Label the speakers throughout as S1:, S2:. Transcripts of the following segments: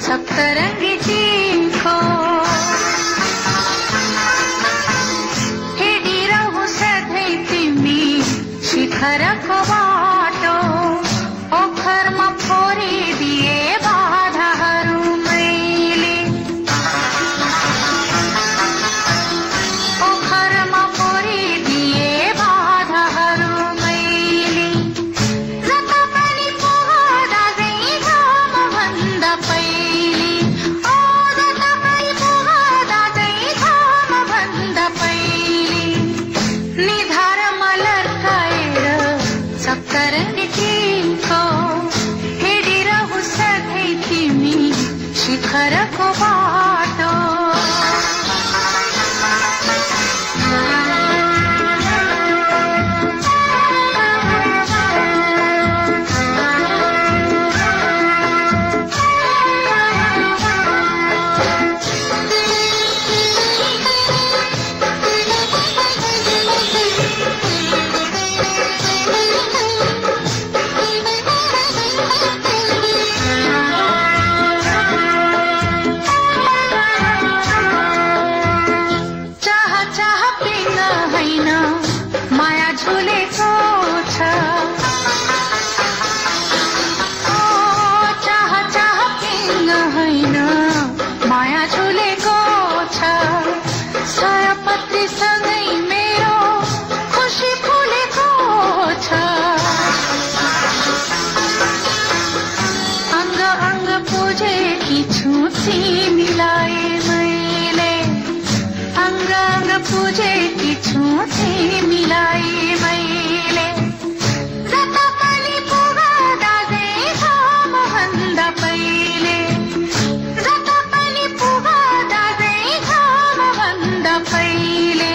S1: सप्तरंगी चिखो हिँडिरहु सधैँ तिमी शिखरको बाटो ओखरमा फोरिदिए बाधाहरू मैले ओखरमा फोरिदिए बाधाहरू मैले जता पनि पुग्दा चाहिँ घाम भन्दा पहिले ओ जता पनि पुग्दा चाहिँ घाम भन्दा पहिले निधारमा लर्काएर सप्तरंगी चिखो हिँडिरहु सधैँ तिमी शिखरको बाटो माया झुलेको छ चाह चाह पिङ होइन माया झुलेको छ सयपत्रीसँगै मेरो खुसी फुलेको छ अङ्ग अङ्ग पुजेकी छु तिमीलाई मैले अङ्ग अङ्ग पुजेकी छु तिमीलाई मैले जता पनि पुग्दा चाहिँ घाम भन्दा पहिले जता पनि पुग्दा चाहिँ घाम भन्दा पहिले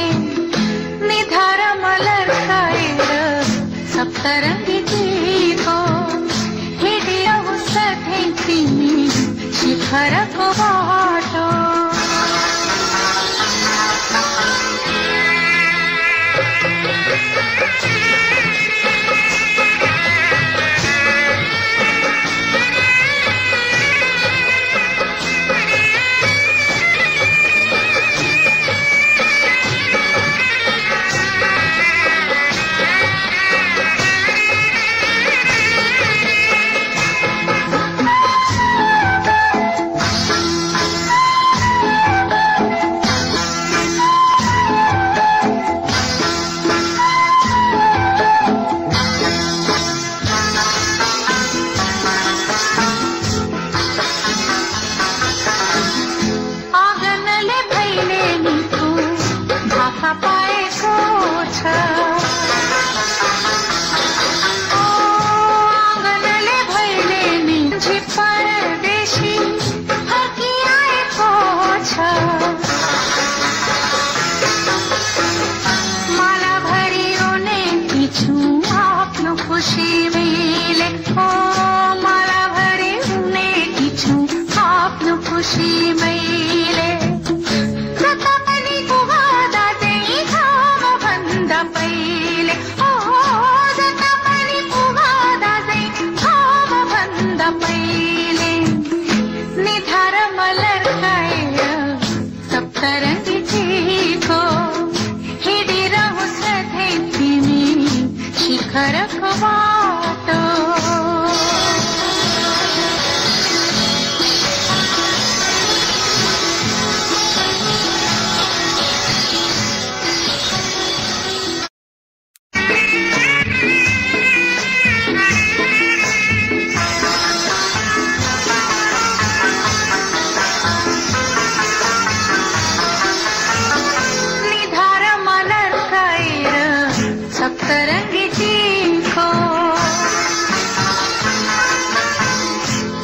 S1: निधारमा लर्काएर सप्तरंगी चिखो हिँडिरहु सधैँ तिमी शिखरको बाटो पाएको छ आँगनले भैले नि परदेशी फर्किआएको छ माला भरि रोनेकी छु आफ्नो खुसी मैले ओ माला भरि रोनेकी छु आफ्नो खुसी मैले पहिले ओ जता पनि पुग्दा चाहिँ घाम भन्दा पहिले निधारमा लर्काएर सप्तरंगी चिखो हिँडिरहु सधैँ तिमी शिखरको बाटो सप्तरंगी चिखो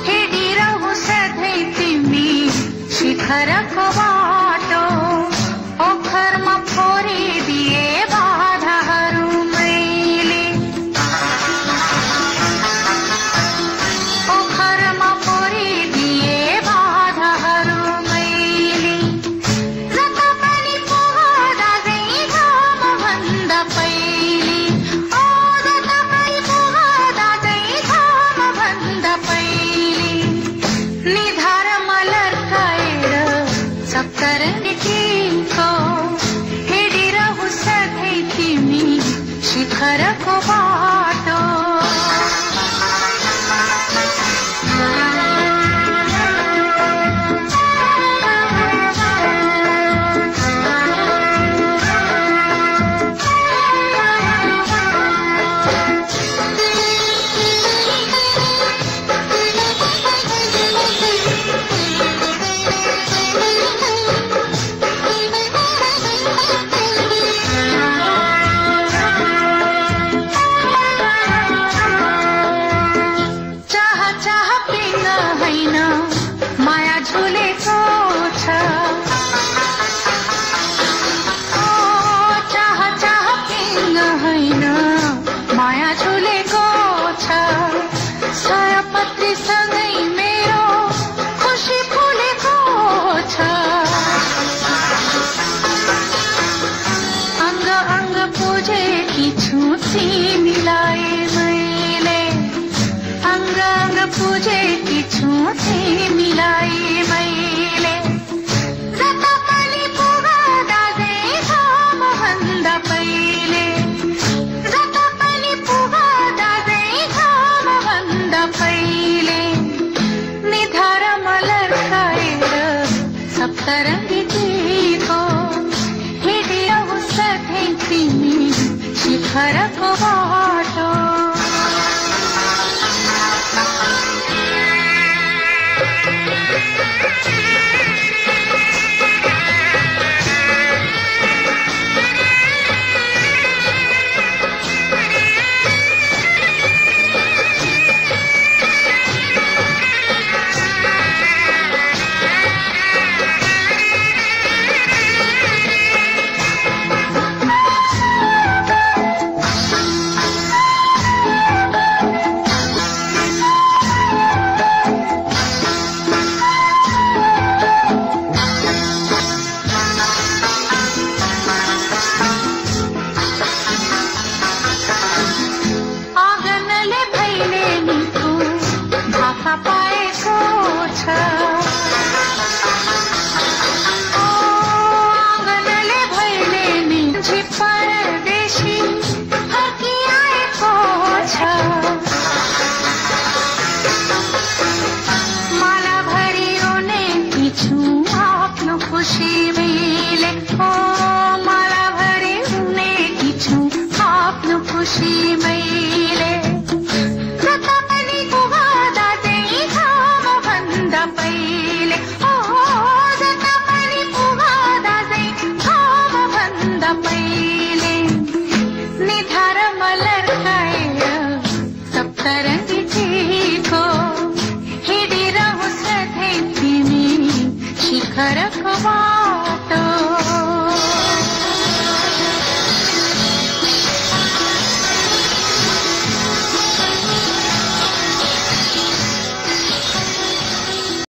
S1: हिँडिरहु सधैँ तिमी शिखर